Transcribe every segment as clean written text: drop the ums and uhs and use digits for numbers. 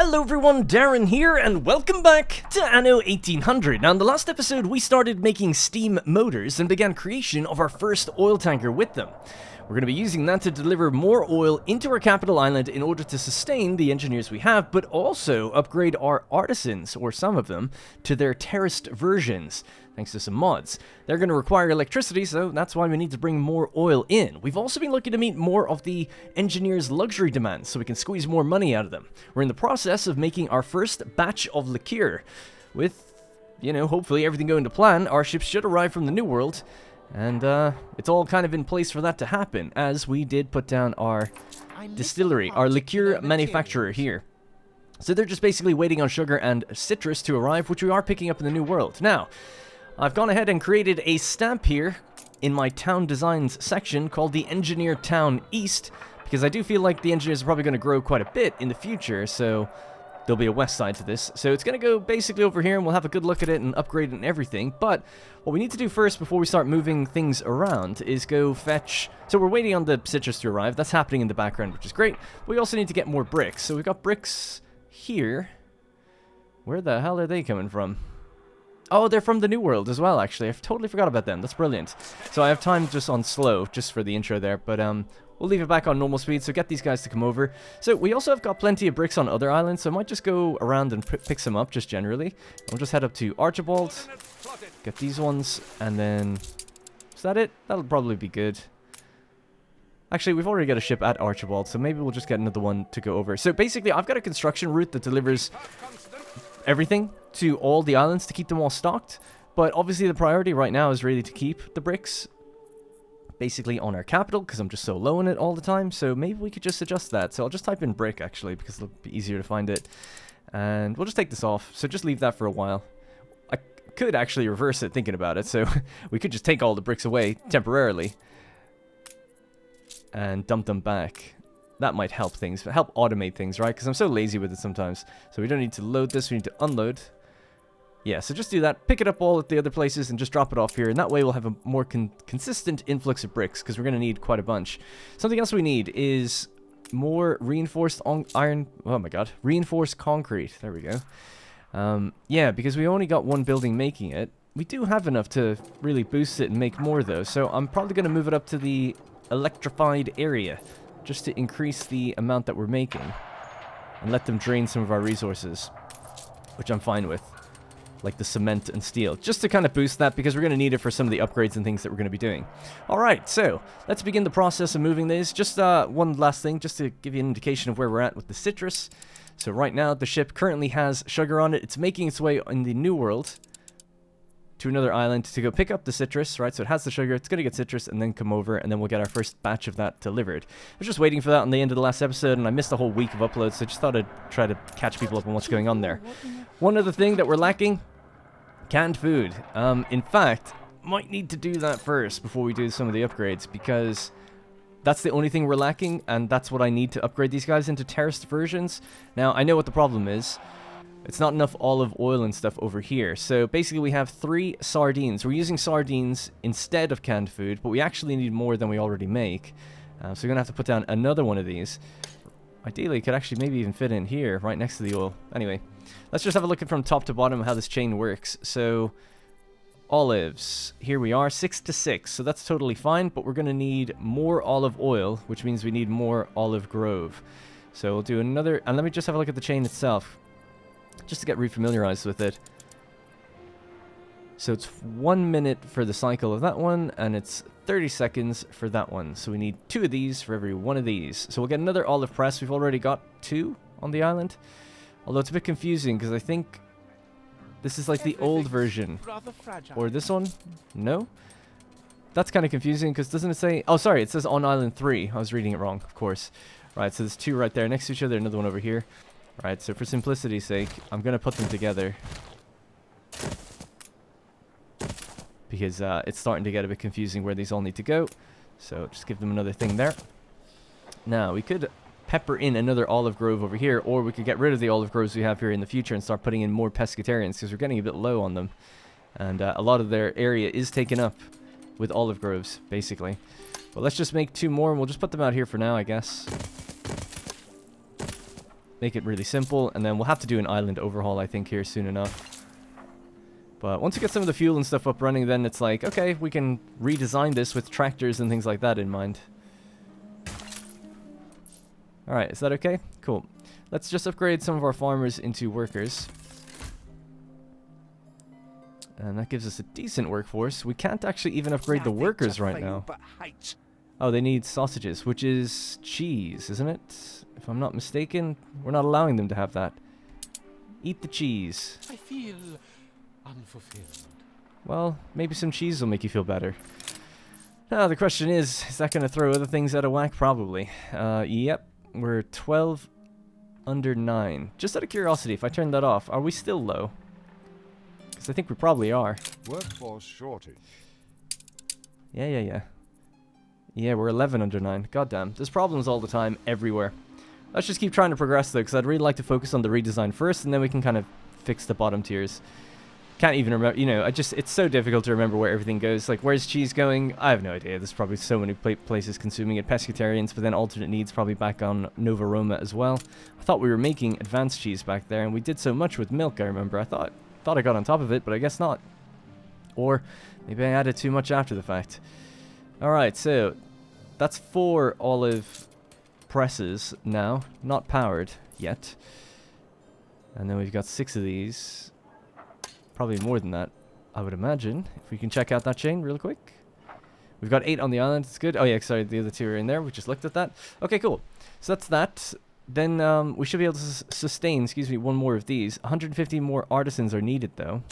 Hello everyone, Darren here, and welcome back to Anno 1800. Now in the last episode we started making steam motors and began creation of our first oil tanker with them. We're going to be using that to deliver more oil into our capital island in order to sustain the engineers we have, but also upgrade our artisans, or some of them, to their terraced versions, thanks to some mods. They're going to require electricity, so that's why we need to bring more oil in. We've also been looking to meet more of the engineers' luxury demands, so we can squeeze more money out of them. We're in the process of making our first batch of liqueur. With, hopefully everything going to plan, our ships should arrive from the New World. And it's all kind of in place for that to happen, as we did put down our distillery, our liqueur manufacturer here. So they're just basically waiting on sugar and citrus to arrive, which we are picking up in the New World. Now, I've gone ahead and created a stamp here in my town designs section called the Engineer Town East, because I do feel like the engineers are probably going to grow quite a bit in the future, so there'll be a west side to this. So it's going to go basically over here, and we'll have a good look at it and upgrade it and everything. But what we need to do first before we start moving things around is go fetch... So we're waiting on the citrus to arrive. That's happening in the background, which is great. But we also need to get more bricks. So we've got bricks here. Where the hell are they coming from? Oh, they're from the New World as well, actually. I totally forgot about them. That's brilliant. So I have time just on slow, just for the intro there. But we'll leave it back on normal speed, so get these guys to come over. So we also have got plenty of bricks on other islands, so I might just go around and pick some up, just generally. We'll just head up to Archibald, get these ones, and then... Is that it? That'll probably be good. Actually, we've already got a ship at Archibald, so maybe we'll just get another one to go over. So basically, I've got a construction route that delivers everything to all the islands to keep them all stocked. But obviously the priority right now is really to keep the bricks basically on our capital, because I'm just so low in it all the time. So maybe we could just adjust that. So I'll just type in brick, actually, because it'll be easier to find it. And we'll just take this off. So just leave that for a while. I could actually reverse it thinking about it. So we could just take all the bricks away temporarily and dump them back. That might help things, help automate things, right? Because I'm so lazy with it sometimes. So we don't need to load this, we need to unload. Yeah, so just do that, pick it up all at the other places and just drop it off here. And that way we'll have a more consistent influx of bricks, because we're going to need quite a bunch. Something else we need is more reinforced reinforced concrete. There we go. Yeah, because we only got one building making it. We do have enough to really boost it and make more though. So I'm probably going to move it up to the electrified area, just to increase the amount that we're making and let them drain some of our resources, which I'm fine with, like the cement and steel, just to kind of boost that, because we're going to need it for some of the upgrades and things that we're going to be doing. Alright, so let's begin the process of moving these. Just one last thing, just to give you an indication of where we're at with the citrus. So right now the ship currently has sugar on it. It's making its way in the New World to another island to go pick up the citrus, right? So it has the sugar, it's going to get citrus, and then come over, and then we'll get our first batch of that delivered. I was just waiting for that on the end of the last episode, and I missed a whole week of uploads, so I just thought I'd try to catch people up on what's going on there. One other thing that we're lacking, canned food. In fact, might need to do that first before we do some of the upgrades, because that's the only thing we're lacking, and that's what I need to upgrade these guys into terraced versions. Now, I know what the problem is. It's not enough olive oil and stuff over here. So basically we have 3 sardines. We're using sardines instead of canned food, but we actually need more than we already make. So we're going to have to put down another one of these. Ideally, it could actually maybe even fit in here, right next to the oil. Anyway, let's just have a look at from top to bottom how this chain works. So olives, here we are, 6 to 6. So that's totally fine, but we're going to need more olive oil, which means we need more olive grove. So we'll do another, and let me just have a look at the chain itself, just to get refamiliarized with it. So it's 1 minute for the cycle of that one, and it's 30 seconds for that one. So we need 2 of these for every 1 of these. So we'll get another olive press. We've already got 2 on the island. Although it's a bit confusing, because I think this is like the old version. Or this one? No? That's kind of confusing, because doesn't it say... Oh, sorry, it says on island 3. I was reading it wrong, of course. Right, so there's 2 right there next to each other, another one over here. Right, so for simplicity's sake, I'm going to put them together, because it's starting to get a bit confusing where these all need to go. So just give them another thing there. Now, we could pepper in another olive grove over here, or we could get rid of the olive groves we have here in the future and start putting in more pescatarians, because we're getting a bit low on them. And a lot of their area is taken up with olive groves, basically. But let's just make 2 more, and we'll just put them out here for now, I guess. make it really simple, and then we'll have to do an island overhaul, I think, here soon enough. But once we get some of the fuel and stuff up running, then it's like, okay, we can redesign this with tractors and things like that in mind. Alright, is that okay? Cool. Let's just upgrade some of our farmers into workers. And that gives us a decent workforce. We can't actually even upgrade the workers right now. Oh, they need sausages, which is cheese, isn't it? If I'm not mistaken, we're not allowing them to have that. Eat the cheese. I feel unfulfilled. Well, maybe some cheese will make you feel better. Now, the question is that going to throw other things out of whack? Probably. Yep, we're 12 under 9. Just out of curiosity, if I turn that off, are we still low? Because I think we probably are. Workforce shortage. Yeah. Yeah, we're 11 under 9. Goddamn. There's problems all the time, everywhere. Let's just keep trying to progress, though, because I'd really like to focus on the redesign first, and then we can kind of fix the bottom tiers. Can't even remember, you know, it's so difficult to remember where everything goes. Like, where's cheese going? I have no idea. There's probably so many places consuming it. Pescatarians, but then alternate needs probably back on Nova Roma as well. I thought we were making advanced cheese back there, and we did so much with milk, I remember. I thought I got on top of it, but I guess not. Or maybe I added too much after the fact. Alright, so that's 4 olive presses now. Not powered yet. And then we've got 6 of these. Probably more than that, I would imagine. If we can check out that chain real quick. We've got 8 on the island. It's good. Oh, yeah, sorry. The other 2 are in there. We just looked at that. Okay, cool. So that's that. Then we should be able to sustain, 1 more of these. 150 more artisans are needed, though.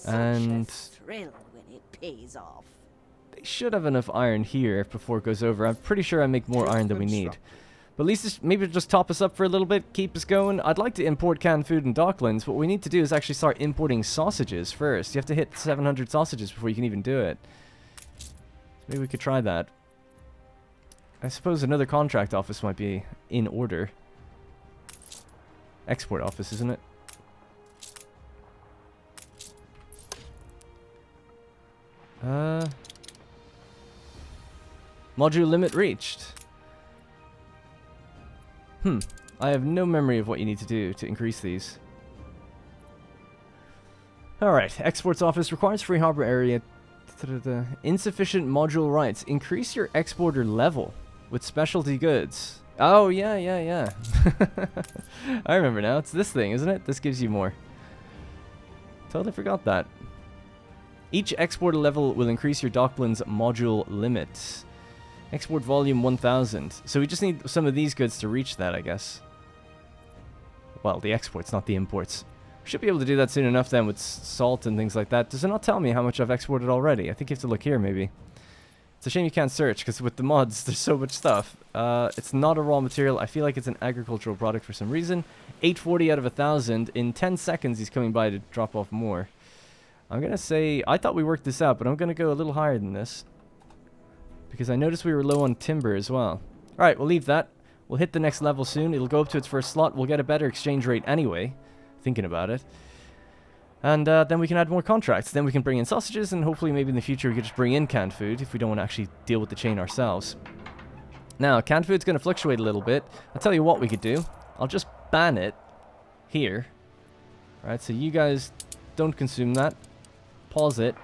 And thrill when it pays off. They should have enough iron here before it goes over. I'm pretty sure I make more iron than we need. But at least maybe just top us up for a little bit, keep us going. I'd like to import canned food and docklands. What we need to do is actually start importing sausages first. You have to hit 700 sausages before you can even do it. Maybe we could try that. I suppose another contract office might be in order. Export office, isn't it? Module limit reached. I have no memory of what you need to do to increase these. Alright, exports office requires free harbor area. Insufficient module rights. Increase your exporter level with specialty goods. Oh, yeah. I remember now. It's this thing, isn't it? This gives you more. Totally forgot that. Each exporter level will increase your docklands module limit. Export volume 1000. So we just need some of these goods to reach that, I guess. Well, the exports, not the imports. We should be able to do that soon enough then with salt and things like that. Does it not tell me how much I've exported already? I think you have to look here, maybe. It's a shame you can't search, because with the mods, there's so much stuff. It's not a raw material. I feel like it's an agricultural product for some reason. 840 out of 1000. In 10 seconds, he's coming by to drop off more. I'm going to say, I thought we worked this out, but I'm going to go a little higher than this. Because I noticed we were low on timber as well. Alright, we'll leave that. We'll hit the next level soon. It'll go up to its first slot. We'll get a better exchange rate anyway. Thinking about it. And then we can add more contracts. Then we can bring in sausages, and hopefully maybe in the future we could just bring in canned food if we don't want to actually deal with the chain ourselves. Now, canned food's going to fluctuate a little bit. I'll tell you what we could do. I'll just ban it here. Alright, so you guys don't consume that. Pause it.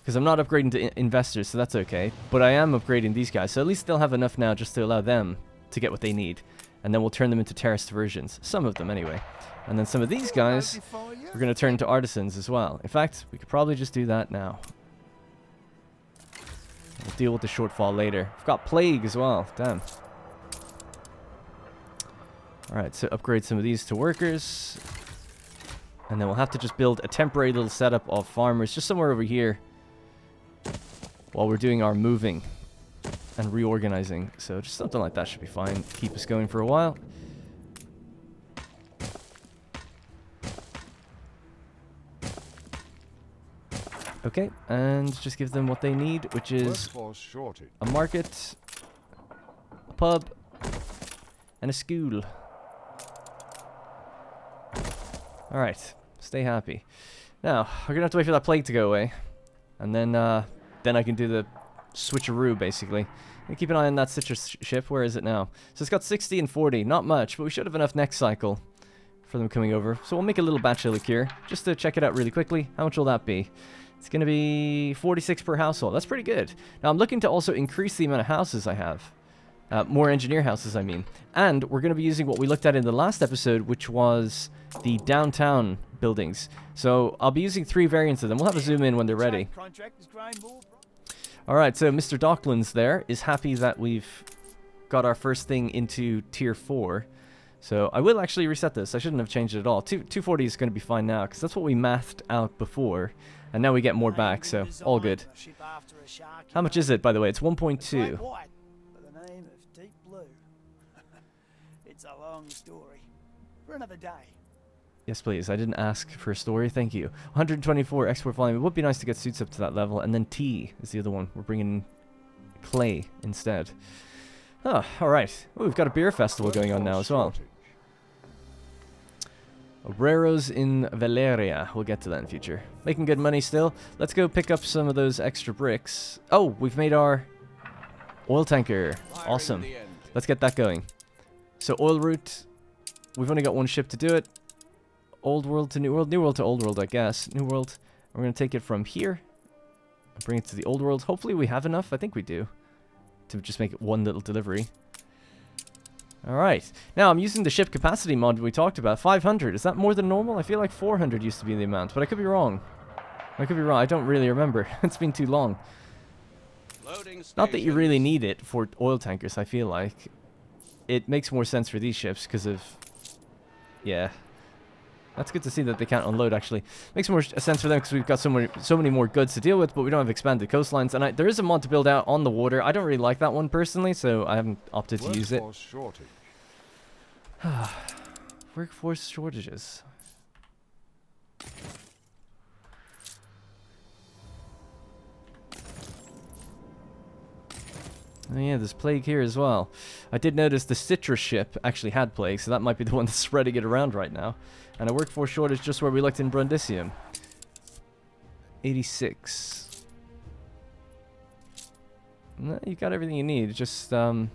Because I'm not upgrading to investors, so that's okay. But I am upgrading these guys, so at least they'll have enough now just to allow them to get what they need. And then we'll turn them into terraced versions. Some of them, anyway. And then some of these guys, we're going to turn into artisans as well. In fact, we could probably just do that now. We'll deal with the shortfall later. We've got plague as well. Damn. Alright, so upgrade some of these to workers. And then we'll have to just build a temporary little setup of farmers just somewhere over here while we're doing our moving and reorganizing. So just something like that should be fine. Keep us going for a while. Okay, and just give them what they need, which is a market, a pub, and a school. Alright, stay happy. Now, we're going to have to wait for that plague to go away. And then then I can do the switcheroo, basically. And keep an eye on that citrus ship. Where is it now? So it's got 60 and 40. Not much, but we should have enough next cycle for them coming over. So we'll make a little batch of liqueur just to check it out really quickly. How much will that be? It's going to be 46 per household. That's pretty good. Now, I'm looking to also increase the amount of houses I have. More engineer houses, I mean. And we're going to be using what we looked at in the last episode, which was the downtown buildings. So I'll be using 3 variants of them. We'll have a zoom in when they're ready. Alright, so Mr. Docklands there is happy that we've got our first thing into tier 4. So I will actually reset this. I shouldn't have changed it at all. 240 is going to be fine now, because that's what we mathed out before. And now we get more back, so all good. How much is it, by the way? It's 1.2. It's a long story. For another day. Yes, please. I didn't ask for a story. Thank you. 124 export volume. It would be nice to get suits up to that level. And then T is the other one. We're bringing clay instead. Oh, alright. Oh, we've got a beer festival going on now as well. Obreros in Valeria. We'll get to that in future. Making good money still. Let's go pick up some of those extra bricks. Oh, we've made our oil tanker. Awesome. Let's get that going. So oil route. We've only got one ship to do it. Old world to new world. New world to old world, I guess. New world. We're going to take it from here. Bring it to the old world. Hopefully we have enough. I think we do. To just make it one little delivery. Alright. Now, I'm using the ship capacity mod we talked about. 500. Is that more than normal? I feel like 400 used to be the amount, but I could be wrong. I could be wrong. I don't really remember. It's been too long. Not that you really need it for oil tankers, I feel like. It makes more sense for these ships because of... Yeah. That's good to see that they can't unload, actually. Makes more sense for them because we've got so many more goods to deal with, but we don't have expanded coastlines. And there is a mod to build out on the water. I don't really like that one personally, so I haven't opted to use it. Workforce shortages. Oh yeah, there's plague here as well. I did notice the citrus ship actually had plague, so that might be the one that's spreading it around right now. And a workforce shortage just where we looked in Brundisium. 86. No, you got everything you need. Just need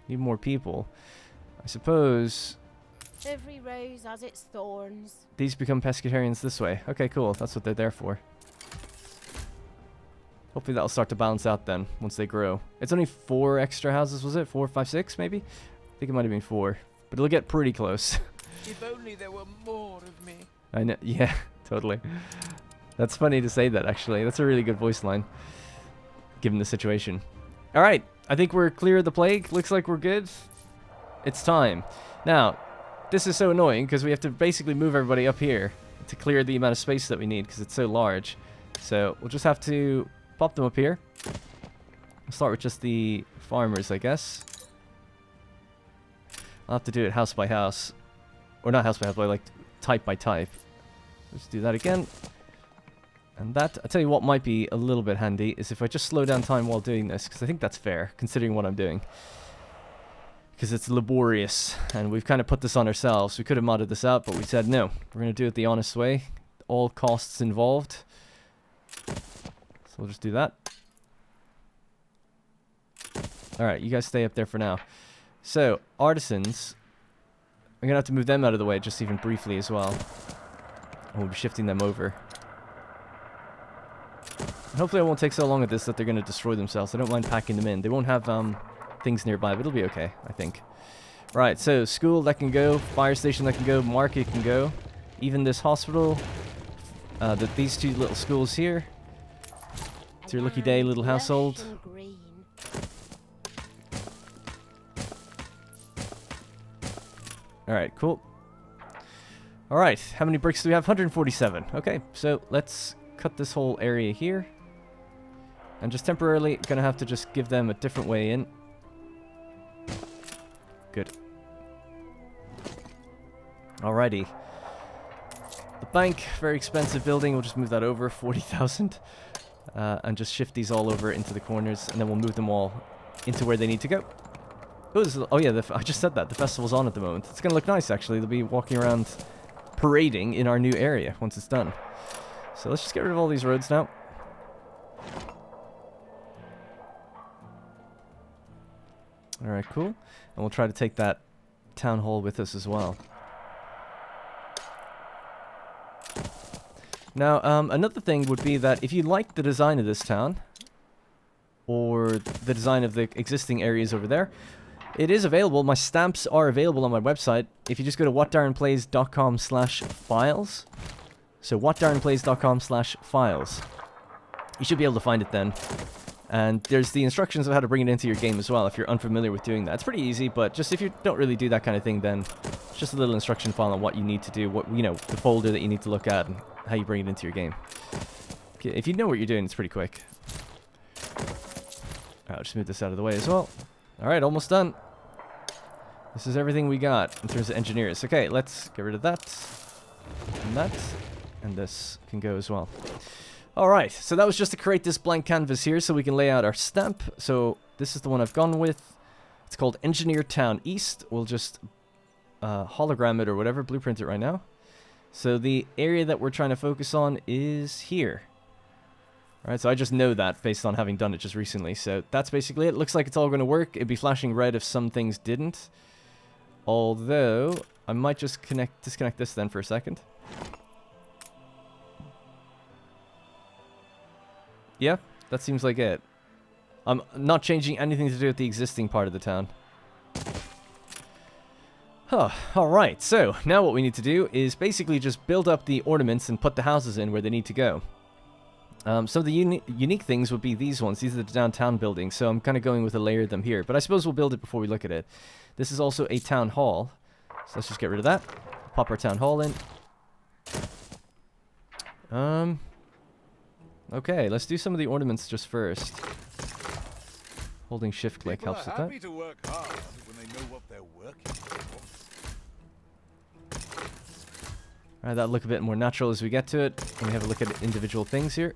more people. I suppose Every rose has its thorns. these become pescatarians this way. Okay, cool. That's what they're there for. Hopefully that'll start to balance out then, once they grow. It's only 4 extra houses, was it? 4, 5, 6, maybe? I think it might have been 4. But it'll get pretty close. If only there were more of me. I know, yeah, totally. That's funny to say that, actually. That's a really good voice line, given the situation. Alright, I think we're clear of the plague. Looks like we're good. It's time. Now, this is so annoying, because we have to basically move everybody up here to clear the amount of space that we need, because it's so large. So, we'll just have to pop them up here. I'll start with just the farmers, I guess. I'll have to do it house by house. Or not house by house, but like type by type. Let's do that again. And that, I'll tell you what might be a little bit handy, is if I just slow down time while doing this, because I think that's fair, considering what I'm doing. Because it's laborious, and we've kind of put this on ourselves. We could have modded this out, but we said no. We're going to do it the honest way. All costs involved. So we'll just do that. Alright, you guys stay up there for now. So, artisans. I'm going to have to move them out of the way just even briefly as well. And we'll be shifting them over. And hopefully it won't take so long at this that they're going to destroy themselves. I don't mind packing them in. They won't have things nearby, but it'll be okay, I think. Right, so school, that can go. Fire station, that can go. Market can go. Even this hospital. These 2 little schools here. It's your lucky day, little household. Alright, cool. Alright, how many bricks do we have? 147. Okay, so let's cut this whole area here. And just temporarily, gonna have to just give them a different way in. Good. Alrighty. The bank, very expensive building. We'll just move that over, 40,000. And just shift these all over into the corners. And then we'll move them all into where they need to go. Oh yeah, I just said that. The festival's on at the moment. It's going to look nice, actually. They'll be walking around parading in our new area once it's done. So let's just get rid of all these roads now. Alright, cool. And we'll try to take that town hall with us as well. Now, another thing would be that if you like the design of this town, or the design of the existing areas over there, it is available. My stamps are available on my website. If you just go to whatdarrenplays.com/files, so whatdarrenplays.com/files, you should be able to find it then. And there's the instructions of how to bring it into your game as well if you're unfamiliar with doing that. It's pretty easy, but just if you don't really do that kind of thing, then it's just a little instruction file on what you need to do, what, you know, the folder that you need to look at and how you bring it into your game. Okay, if you know what you're doing, it's pretty quick. I'll just move this out of the way as well. Alright, almost done. This is everything we got in terms of engineers. Okay, let's get rid of that. And that. And this can go as well. Alright, so that was just to create this blank canvas here so we can lay out our stamp. So this is the one I've gone with. It's called Engineer Town East. We'll just hologram it or whatever, blueprint it right now. So the area that we're trying to focus on is here. Alright, so I just know that based on having done it just recently. So that's basically it. Looks like it's all going to work. It'd be flashing red if some things didn't. Although, I might just disconnect this then for a second. Yeah, that seems like it. I'm not changing anything to do with the existing part of the town. Huh, alright, so now what we need to do is basically just build up the ornaments and put the houses in where they need to go. Some of the unique things would be these ones. These are the downtown buildings, so I'm kind of going with a layer of them here. But I suppose we'll build it before we look at it. This is also a town hall, so let's just get rid of that. Pop our town hall in. Okay, let's do some of the ornaments just first. Holding shift click helps with that. Happy to work hard when they know what they're working for. Alright, that'll look a bit more natural as we get to it. Let me have a look at individual things here.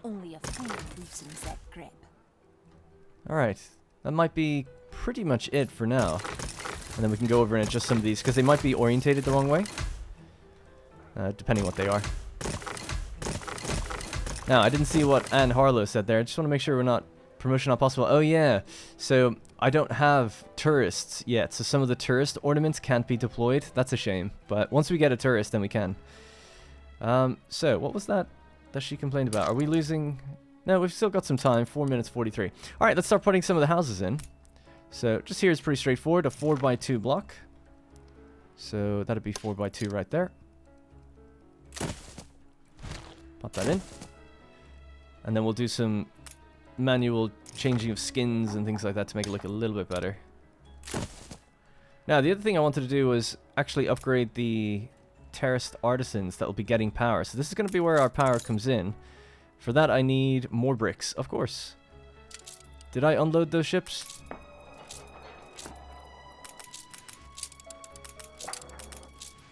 Only a fool loosens that grip. Alright, that might be pretty much it for now. And then we can go over and adjust some of these, because they might be orientated the wrong way. Depending what they are. Now, I didn't see what Anne Harlow said there. I just want to make sure we're not... Promotion not possible. Oh, yeah. So, I don't have tourists yet. So, some of the tourist ornaments can't be deployed. That's a shame. But once we get a tourist, then we can. So, what was that she complained about? Are we losing... No, we've still got some time. 4 minutes 43. Alright, let's start putting some of the houses in. So, just here is pretty straightforward. A 4x2 block. So, that'd be 4x2 right there. Pop that in. And then we'll do some manual changing of skins and things like that to make it look a little bit better. Now, the other thing I wanted to do was actually upgrade the terraced artisans that will be getting power. So this is going to be where our power comes in. For that, I need more bricks, of course. Did I unload those ships?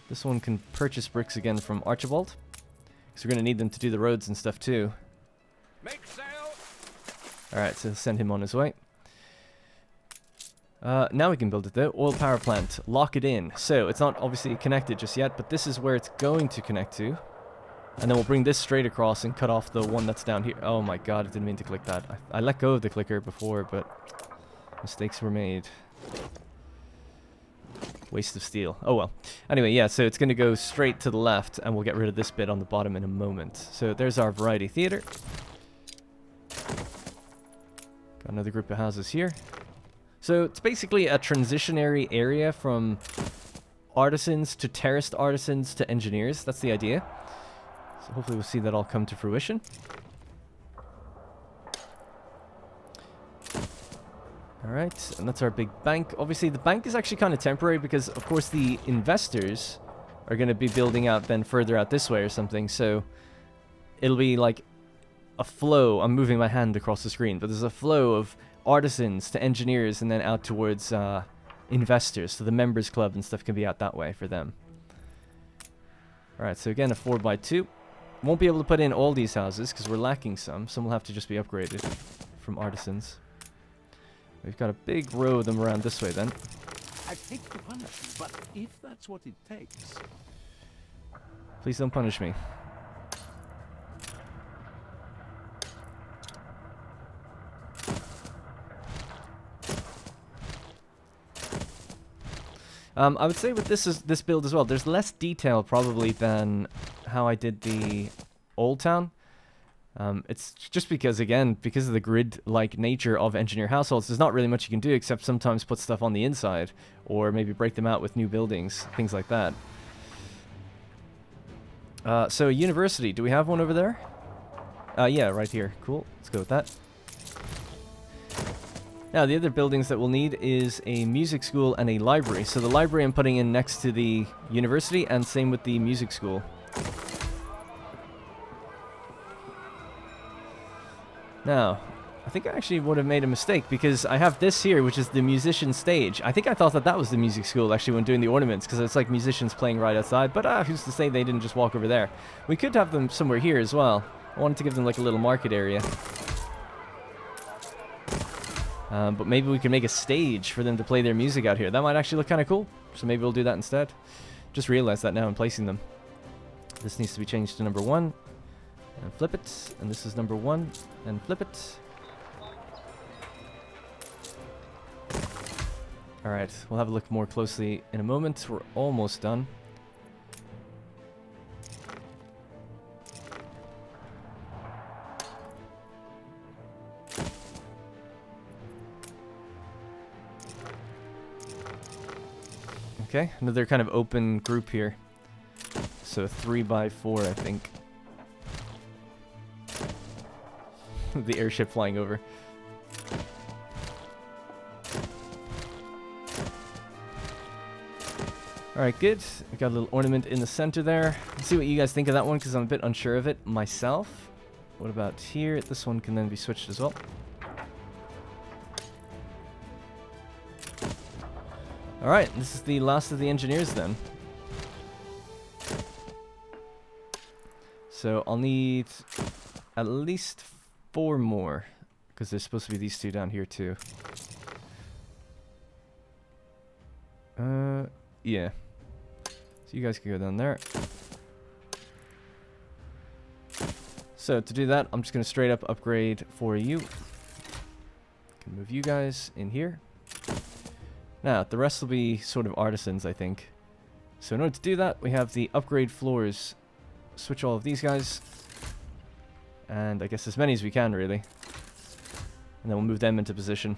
This one can purchase bricks again from Archibald. Because we're going to need them to do the roads and stuff too. Make sail! Alright, so send him on his way. Now we can build it though. Oil power plant. Lock it in. So, it's not obviously connected just yet, but this is where it's going to connect to. And then we'll bring this straight across and cut off the one that's down here. Oh my god, I didn't mean to click that. I let go of the clicker before, but mistakes were made. Waste of steel. Oh well. Anyway, yeah, so it's going to go straight to the left, and we'll get rid of this bit on the bottom in a moment. So, there's our variety theater. Got another group of houses here. So it's basically a transitionary area from artisans to terraced artisans to engineers. That's the idea. So hopefully we'll see that all come to fruition. Alright, and that's our big bank. Obviously the bank is actually kind of temporary because of course the investors are going to be building out then further out this way or something. So it'll be like a flow. I'm moving my hand across the screen, but there's a flow of artisans to engineers and then out towards investors. So the members club and stuff can be out that way for them. Alright, so again a 4x2. Won't be able to put in all these houses because we're lacking some. Some will have to just be upgraded from artisans. We've got a big row of them around this way then. I hate to punish you, but if that's what it takes. Please don't punish me. I would say with this build as well, there's less detail probably than how I did the Old Town. It's just because, again, because of the grid-like nature of Engineer Households, there's not really much you can do except sometimes put stuff on the inside, or maybe break them out with new buildings, things like that. So, university, do we have one over there? Yeah, right here. Cool, let's go with that. Now, the other buildings that we'll need is a music school and a library. So the library I'm putting in next to the university, and same with the music school. Now, I think I actually would have made a mistake, because I have this here, which is the musician stage. I think I thought that that was the music school, actually, when doing the ornaments, because it's like musicians playing right outside. But who's to say they didn't just walk over there? We could have them somewhere here as well. I wanted to give them like a little market area. But maybe we can make a stage for them to play their music out here. That might actually look kind of cool. So maybe we'll do that instead. Just realized that now I'm placing them. This needs to be changed to number 1. And flip it. And this is number 1. And flip it. Alright, we'll have a look more closely in a moment. We're almost done. Okay, another kind of open group here. So 3x4, I think. The airship flying over. Alright, good. We got a little ornament in the center there. Let's see what you guys think of that one, because I'm a bit unsure of it myself. What about here? This one can then be switched as well. Alright, this is the last of the engineers then. So I'll need at least 4 more, because there's supposed to be these 2 down here too. Yeah. So you guys can go down there. So to do that, I'm just going to straight up upgrade for you. Can move you guys in here. Now, the rest will be sort of artisans, I think. So in order to do that, we have the upgrade floors. Switch all of these guys. And I guess as many as we can, really. And then we'll move them into position.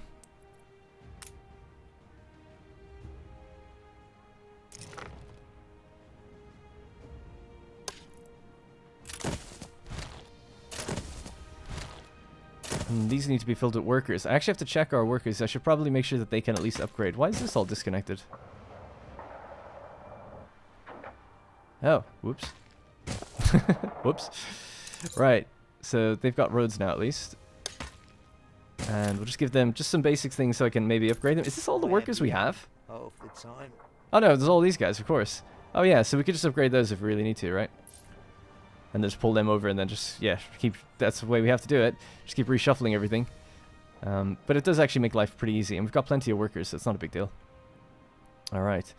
And these need to be filled with workers. I actually have to check our workers. I should probably make sure that they can at least upgrade. Why is this all disconnected? Oh, whoops. Whoops. Right, so they've got roads now at least. And we'll just give them just some basic things so I can maybe upgrade them. Is this all the workers we have? Oh, for time. Oh no, there's all these guys, of course. Oh yeah, so we could just upgrade those if we really need to, right? And then just pull them over and then just, yeah, keep, that's the way we have to do it. Just keep reshuffling everything. But it does actually make life pretty easy. And we've got plenty of workers, so it's not a big deal. Alright.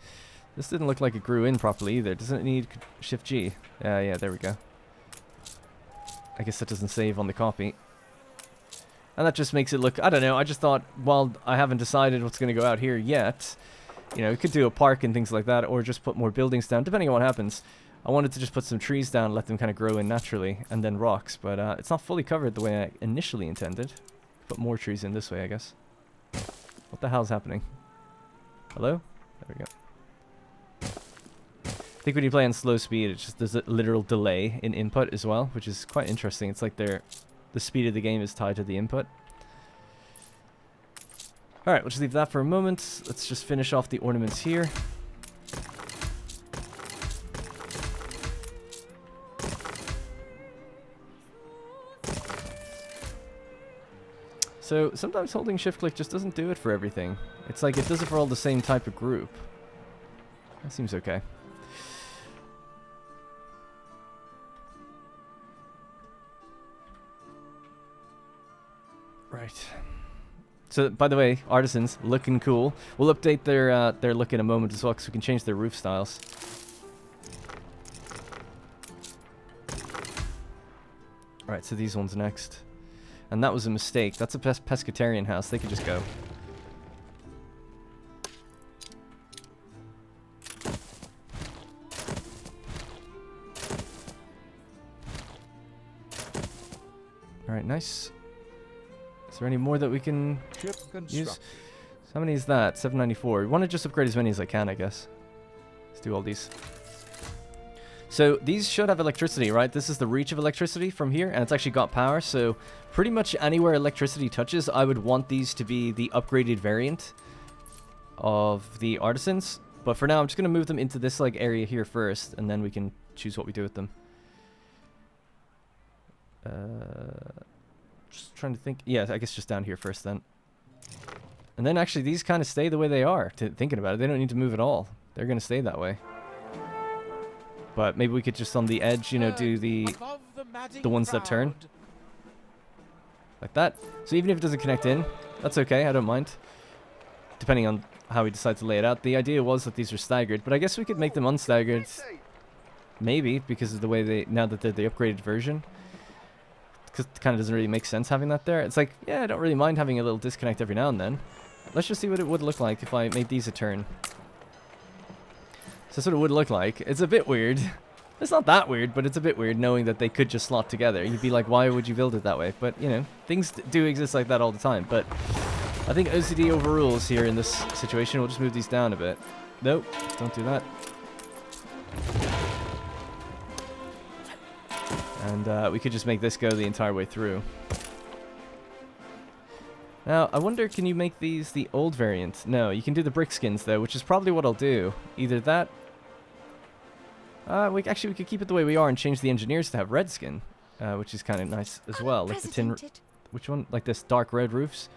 This didn't look like it grew in properly either. Doesn't it need Shift G? Yeah, there we go. I guess that doesn't save on the copy. And that just makes it look, I don't know, I just thought, while I haven't decided what's going to go out here yet, you know, we could do a park and things like that, or just put more buildings down, depending on what happens. I wanted to just put some trees down, let them kind of grow in naturally, and then rocks, but it's not fully covered the way I initially intended. Put more trees in this way, I guess. What the hell's happening? Hello? There we go. I think when you play on slow speed, it's just there's a literal delay in input as well, which is quite interesting. It's like the speed of the game is tied to the input. Alright, we'll just leave that for a moment. Let's just finish off the ornaments here. So, sometimes holding shift click just doesn't do it for everything. It's like it does it for all the same type of group. That seems okay. Right. So, by the way, artisans, looking cool. We'll update their look in a moment as well, because we can change their roof styles. Alright, so these ones next. And that was a mistake. That's a pescatarian house. They could just go. Alright, nice. Is there any more that we can Ship use? constructed. So how many is that? 794. We want to just upgrade as many as I can, I guess. Let's do all these. So these should have electricity, right? This is the reach of electricity from here, and it's actually got power. So pretty much anywhere electricity touches, I would want these to be the upgraded variant of the Artisans. But for now, I'm just going to move them into this like area here first, and then we can choose what we do with them. Just trying to think. Yeah, I guess just down here first then. And then actually these kind of stay the way they are. Thinking about it, they don't need to move at all. They're going to stay that way. But maybe we could just on the edge, you know, do the ones that turn. Like that. So even if it doesn't connect in, that's okay. I don't mind. Depending on how we decide to lay it out. The idea was that these are staggered, but I guess we could make them unstaggered. Maybe, because of the way they, now that they're the upgraded version. Because it kind of doesn't really make sense having that there. It's like, yeah, I don't really mind having a little disconnect every now and then. Let's just see what it would look like if I made these a turn. So that's what it would look like. It's a bit weird. It's not that weird, but it's a bit weird knowing that they could just slot together. You'd be like, why would you build it that way? But, you know, things do exist like that all the time. But I think OCD overrules here in this situation. We'll just move these down a bit. Nope, don't do that. And we could just make this go the entire way through. Now, I wonder, can you make these the old variant? No, you can do the brick skins, though, which is probably what I'll do. Either that... we could keep it the way we are and change the engineers to have red skin, which is kind of nice as well. Like the tin... Which one? Like this dark red roofs.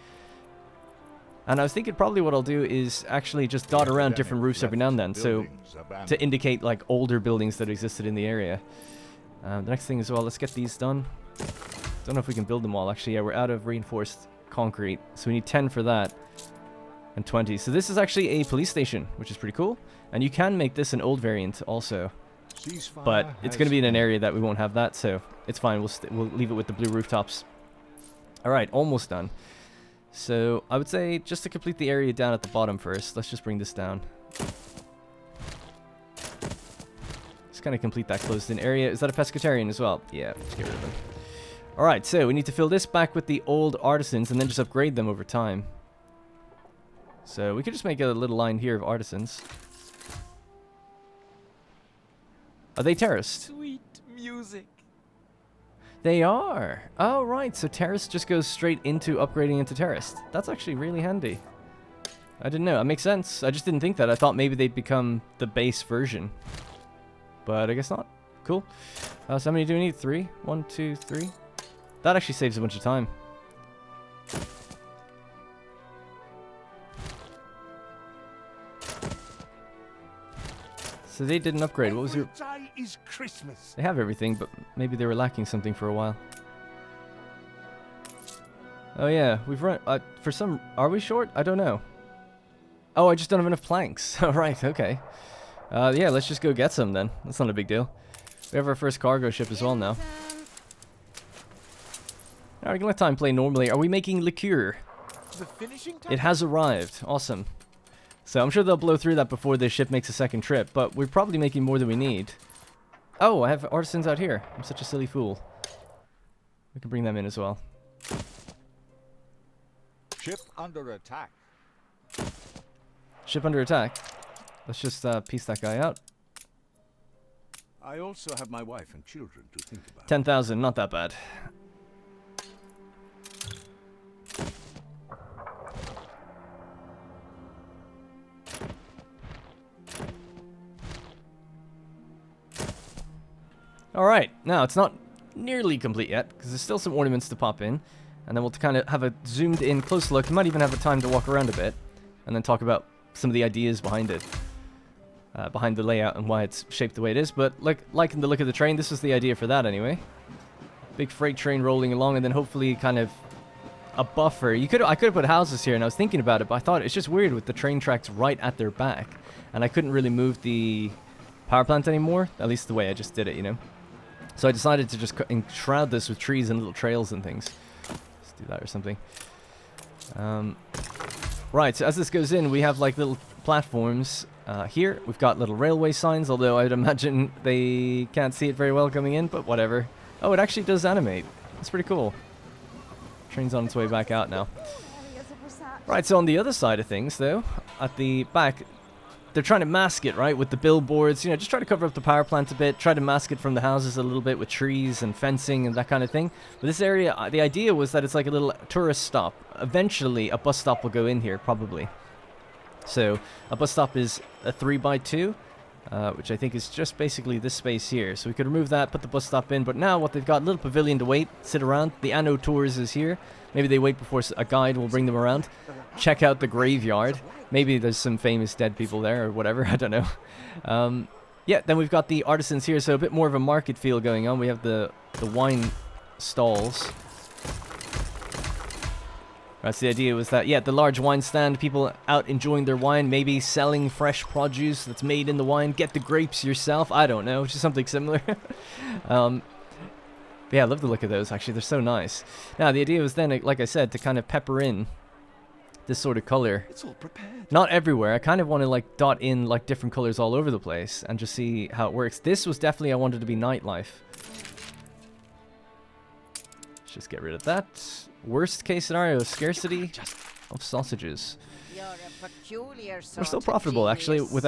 And I was thinking probably what I'll do is actually just dot around different roofs every now and then, so to indicate like older buildings that existed in the area. The next thing as well, let's get these done. Don't know if we can build them all, actually. Yeah, we're out of reinforced concrete, so we need 10 for that and 20. So this is actually a police station, which is pretty cool. And you can make this an old variant also, but it's going to be in an area that we won't have that, so it's fine. We'll leave it with the blue rooftops. All right, almost done. So I would say just to complete the area down at the bottom first, let's just bring this down. Just kind of complete that closed-in area. Is that a pescatarian as well? Yeah, let's get rid of them. Alright, so we need to fill this back with the old artisans and then just upgrade them over time. So we could just make a little line here of artisans. Are they terraced? Sweet music. They are. Oh, right. So terrace just goes straight into upgrading into terraced. That's actually really handy. I didn't know. That makes sense. I just didn't think that. I thought maybe they'd become the base version. But I guess not. Cool. So how many do we need? 3? 1, 2, 3. That actually saves a bunch of time. So they didn't upgrade. What was your... Day is Christmas. They have everything, but maybe they were lacking something for a while. Oh yeah, we've run... for some... Are we short? I don't know. Oh, I just don't have enough planks. Alright, okay. Yeah, let's just go get some then. That's not a big deal. We have our first cargo ship as well now. Alright, we can let time play normally. Are we making liqueur? The finishing touch? It has arrived. Awesome. So I'm sure they'll blow through that before this ship makes a second trip, but we're probably making more than we need. Oh, I have artisans out here. I'm such a silly fool. We can bring them in as well. Ship under attack. Ship under attack. Let's just piece that guy out. I also have my wife and children to think about. 10,000, not that bad. Alright, now it's not nearly complete yet, because there's still some ornaments to pop in, and then we'll kind of have a zoomed in close look. We might even have the time to walk around a bit, and then talk about some of the ideas behind it. Behind the layout and why it's shaped the way it is, but liking the look of the train, this was the idea for that anyway. Big freight train rolling along, and then hopefully kind of a buffer. I could have put houses here, and I was thinking about it, but I thought it's just weird with the train tracks right at their back, and I couldn't really move the power plant anymore, at least the way I just did it, you know. So I decided to just enshroud this with trees and little trails and things. Let's do that or something. Right, so as this goes in, we have like little platforms. Here, we've got little railway signs, although I'd imagine they can't see it very well coming in, but whatever. Oh, it actually does animate. That's pretty cool. Train's on its way back out now. Right, so on the other side of things, though, at the back, they're trying to mask it, right, with the billboards, you know, just try to cover up the power plant a bit, try to mask it from the houses a little bit with trees and fencing and that kind of thing. But this area, the idea was that it's like a little tourist stop. Eventually, a bus stop will go in here, probably. So, a bus stop is a 3x2, which I think is just basically this space here. So we could remove that, put the bus stop in, but now what they've got, a little pavilion to wait, sit around. The Anno Tours is here. Maybe they wait before a guide will bring them around. Check out the graveyard. Maybe there's some famous dead people there or whatever, I don't know. Yeah, then we've got the artisans here, so a bit more of a market feel going on. We have the wine stalls. Right, so the idea was that, yeah, the large wine stand, people out enjoying their wine, maybe selling fresh produce that's made in the wine. Get the grapes yourself, I don't know, just something similar. Yeah, I love the look of those, actually, they're so nice. Now, the idea was then, like I said, to kind of pepper in this sort of color. It's all prepared. Not everywhere, I kind of want to like dot in like different colors all over the place and just see how it works. This was definitely, I wanted to be nightlife. Let's just get rid of that. Worst case scenario, scarcity of sausages. We're still profitable, actually, with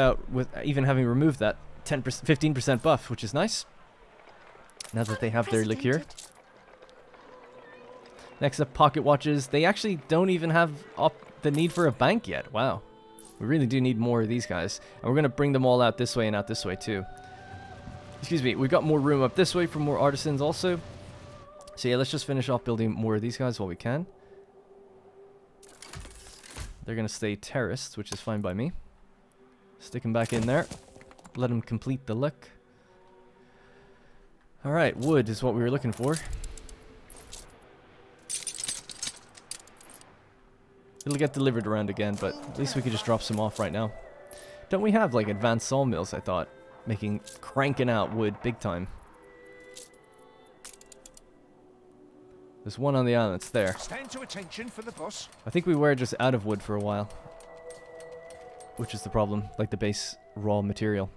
even having removed that 15% buff, which is nice. Now that they have their liqueur. Next up, pocket watches. They actually don't even have the need for a bank yet. Wow. We really do need more of these guys. And we're going to bring them all out this way and out this way too. Excuse me, we've got more room up this way for more artisans also. So yeah, let's just finish off building more of these guys while we can. They're going to stay terraced, which is fine by me. Stick them back in there. Let them complete the look. Alright, wood is what we were looking for. It'll get delivered around again, but at least we could just drop some off right now. Don't we have like advanced sawmills, I thought? Cranking out wood big time. There's one on the island, it's there. Stand to attention for the boss. I think we were just out of wood for a while. Which is the problem, like the base raw material.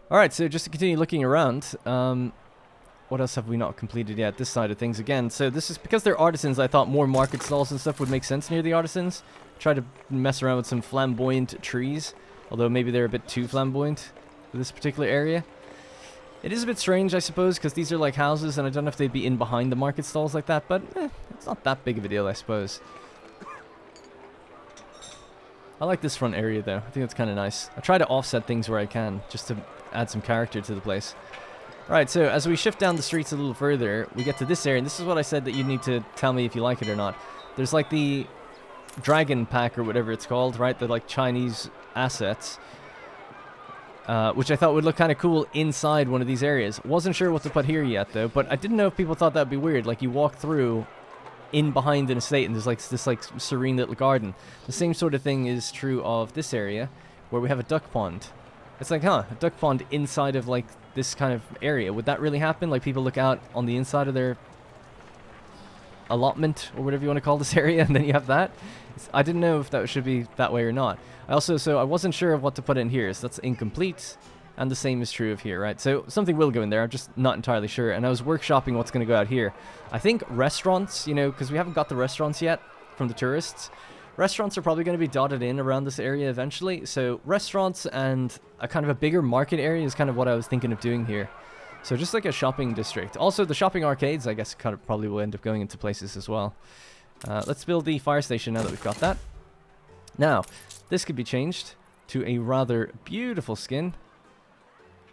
Alright, so just to continue looking around, what else have we not completed yet? This side of things again. So this is because they're artisans, I thought more market stalls and stuff would make sense near the artisans. Try to mess around with some flamboyant trees, although maybe they're a bit too flamboyant for this particular area. It is a bit strange, I suppose, because these are like houses, and I don't know if they'd be in behind the market stalls like that, but it's not that big of a deal, I suppose. I like this front area, though. I think it's kind of nice. I try to offset things where I can, just to add some character to the place. Right, so as we shift down the streets a little further, we get to this area, and this is what I said that you need to tell me if you like it or not. There's like the dragon pack or whatever it's called, right? The like Chinese assets, which I thought would look kind of cool inside one of these areas. Wasn't sure what to put here yet, though, but I didn't know if people thought that'd be weird. Like you walk through in behind an estate, and there's like this like serene little garden. The same sort of thing is true of this area, where we have a duck pond. It's like, a duck pond inside of like this kind of area. Would that really happen? Like people look out on the inside of their allotment or whatever you want to call this area, and then you have that. I didn't know if that should be that way or not. I wasn't sure of what to put in here, so that's incomplete, and the same is true of here, right? So something will go in there, I'm just not entirely sure, and I was workshopping what's going to go out here. I think restaurants, you know, because we haven't got the restaurants yet from the tourists. Restaurants are probably going to be dotted in around this area eventually, so restaurants and a kind of a bigger market area is kind of what I was thinking of doing here. So just like a shopping district. Also, the shopping arcades, I guess, kind of probably will end up going into places as well. Let's build the fire station now that we've got that. Now, this could be changed to a rather beautiful skin.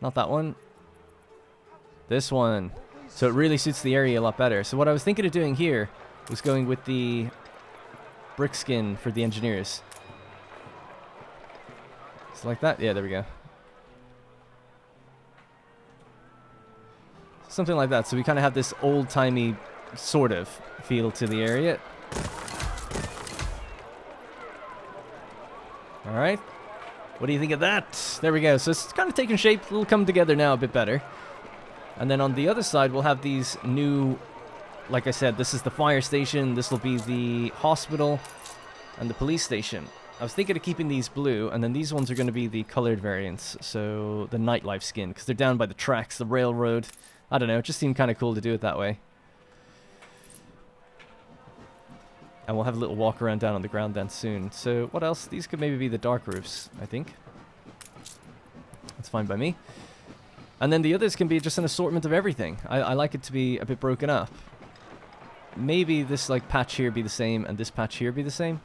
Not that one. This one. So it really suits the area a lot better. So what I was thinking of doing here was going with the brick skin for the engineers. Just like that. Yeah, there we go. Something like that. So we kind of have this old-timey sort of feel to the area. Alright. What do you think of that? There we go. So it's kind of taking shape. It'll come together now a bit better. And then on the other side, we'll have these new... Like I said, this is the fire station. This will be the hospital and the police station. I was thinking of keeping these blue, and then these ones are going to be the colored variants. So the nightlife skin, because they're down by the tracks, the railroad. I don't know. It just seemed kind of cool to do it that way. And we'll have a little walk around down on the ground then soon. So what else? These could maybe be the dark roofs, I think. That's fine by me. And then the others can be just an assortment of everything. I like it to be a bit broken up. Maybe this like patch here be the same and this patch here be the same.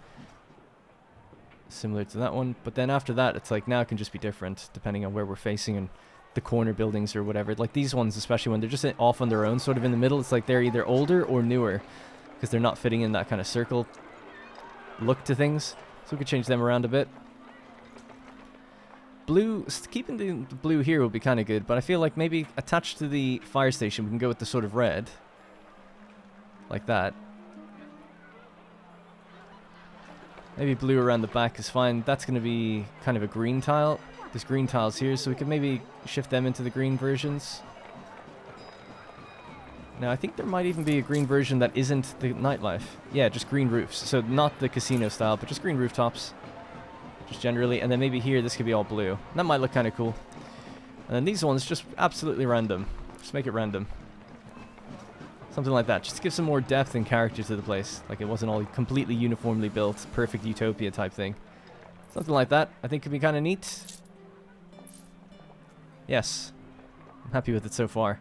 Similar to that one. But then after that, it's like now it can just be different depending on where we're facing and the corner buildings or whatever. Like these ones, especially when they're just off on their own, sort of in the middle, it's like they're either older or newer because they're not fitting in that kind of circle look to things. So we could change them around a bit. Blue, keeping the blue here would be kind of good, but I feel like maybe attached to the fire station we can go with the sort of red. Like that. Maybe blue around the back is fine. That's going to be kind of a green tile. There's green tiles here, so we could maybe shift them into the green versions. Now, I think there might even be a green version that isn't the nightlife. Yeah, just green roofs. So not the casino style, but just green rooftops. Just generally. And then maybe here, this could be all blue. That might look kind of cool. And then these ones, just absolutely random. Just make it random. Something like that. Just to give some more depth and character to the place. Like it wasn't all completely uniformly built, perfect utopia type thing. Something like that, I think could be kind of neat. Yes. I'm happy with it so far.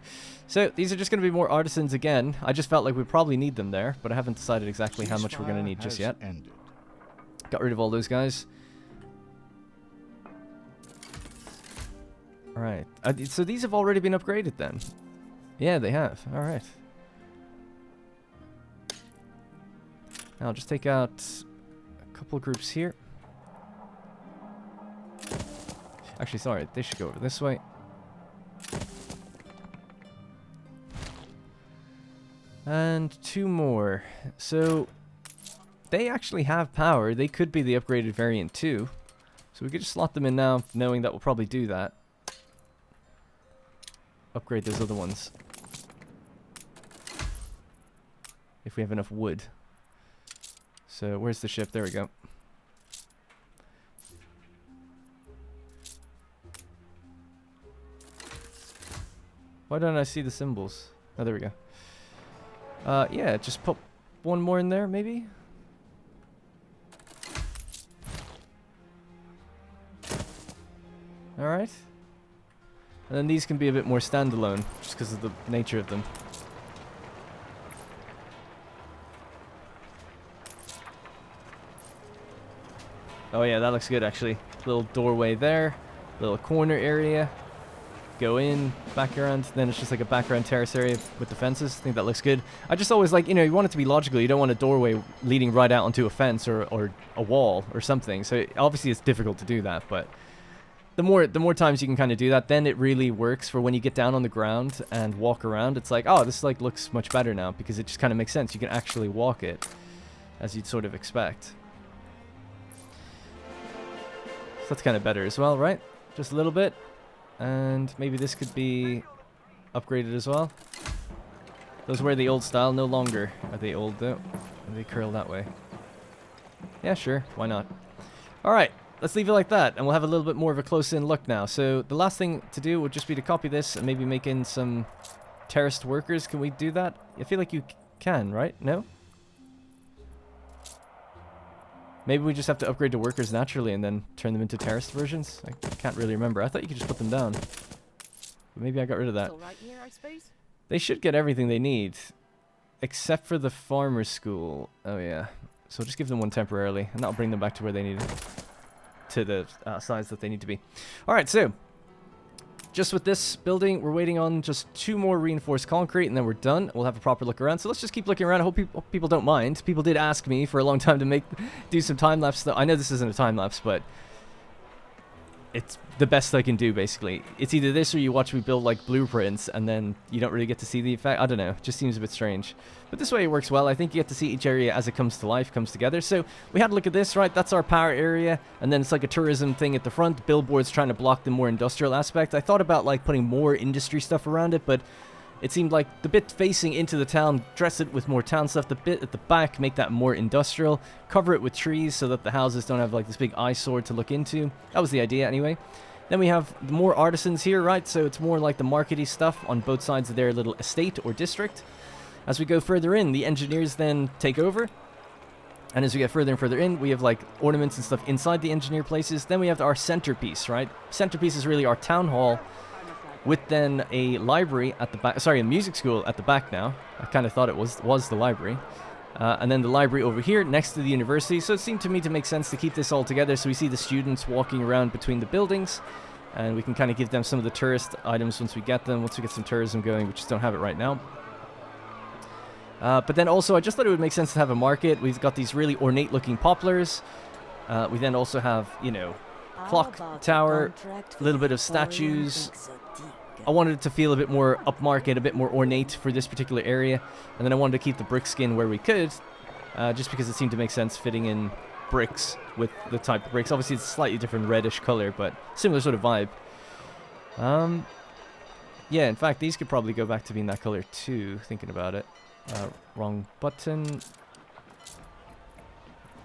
So, these are just going to be more artisans again. I just felt like we probably need them there, but I haven't decided exactly how much we're going to need just yet. Got rid of all those guys. Alright. So these have already been upgraded then? Yeah, they have. Alright. Now I'll just take out a couple of groups here. Actually, sorry. They should go over this way. And 2 more. So, they actually have power. They could be the upgraded variant too. So we could just slot them in now, knowing that we'll probably do that. Upgrade those other ones. If we have enough wood. So, where's the ship? There we go. Why don't I see the symbols? Oh, there we go. Yeah, just put one more in there, maybe? Alright. And then these can be a bit more standalone, just because of the nature of them. Oh yeah, that looks good actually. Little doorway there, little corner area. Go in, back around, then it's just like a background terrace area with the fences. I think that looks good. I just always like, you know, you want it to be logical. You don't want a doorway leading right out onto a fence or a wall or something. So obviously it's difficult to do that, but the more times you can kind of do that, then it really works for when you get down on the ground and walk around. It's like, oh, this like looks much better now because it just kind of makes sense. You can actually walk it as you'd sort of expect. So that's kind of better as well, right? Just a little bit. And maybe this could be upgraded as well. Those were the old style, no longer are they old though. They curl that way. Yeah, sure, why not? Alright, let's leave it like that, and we'll have a little bit more of a close-in look now. So the last thing to do would just be to copy this and maybe make in some terraced workers. Can we do that? I feel like you can, right? No? Maybe we just have to upgrade the workers naturally and then turn them into terraced versions? I can't really remember. I thought you could just put them down. But maybe I got rid of that. All right here, I suppose. They should get everything they need. Except for the farmer's school. Oh yeah. So just give them one temporarily. And that'll bring them back to where they need it. To the size that they need to be. Alright, so. Just with this building, we're waiting on just 2 more reinforced concrete, and then we're done. We'll have a proper look around. So let's just keep looking around. I hope people don't mind. People did ask me for a long time to do some time-lapse stuff. I know this isn't a time-lapse, but it's the best I can do, basically. It's either this or you watch me build, like, blueprints, and then you don't really get to see the effect. I don't know. It just seems a bit strange. But this way it works well. I think you get to see each area as it comes to life, comes together. So we had a look at this, right? That's our power area. And then it's like a tourism thing at the front. Billboards trying to block the more industrial aspect. I thought about, like, putting more industry stuff around it, but it seemed like the bit facing into the town, dress it with more town stuff. The bit at the back, make that more industrial. Cover it with trees so that the houses don't have, like, this big eyesore to look into. That was the idea, anyway. Then we have more artisans here, right? So it's more like the markety stuff on both sides of their little estate or district. As we go further in, the engineers then take over. And as we get further and further in, we have like ornaments and stuff inside the engineer places. Then we have our centerpiece, right? Centerpiece is really our town hall with then a library at the back. Sorry, a music school at the back now. I kind of thought it was the library. And then the library over here next to the university. So it seemed to me to make sense to keep this all together. So we see the students walking around between the buildings. And we can kind of give them some of the tourist items once we get them. Once we get some tourism going. We just don't have it right now. But then also, I just thought it would make sense to have a market. We've got these really ornate-looking poplars. We then also have, you know, clock tower, a little bit of statues. I wanted it to feel a bit more upmarket, a bit more ornate for this particular area. And then I wanted to keep the brick skin where we could, just because it seemed to make sense fitting in bricks with the type of bricks. Obviously, it's a slightly different reddish color, but similar sort of vibe. Yeah, in fact, these could probably go back to being that color too, thinking about it. Wrong button.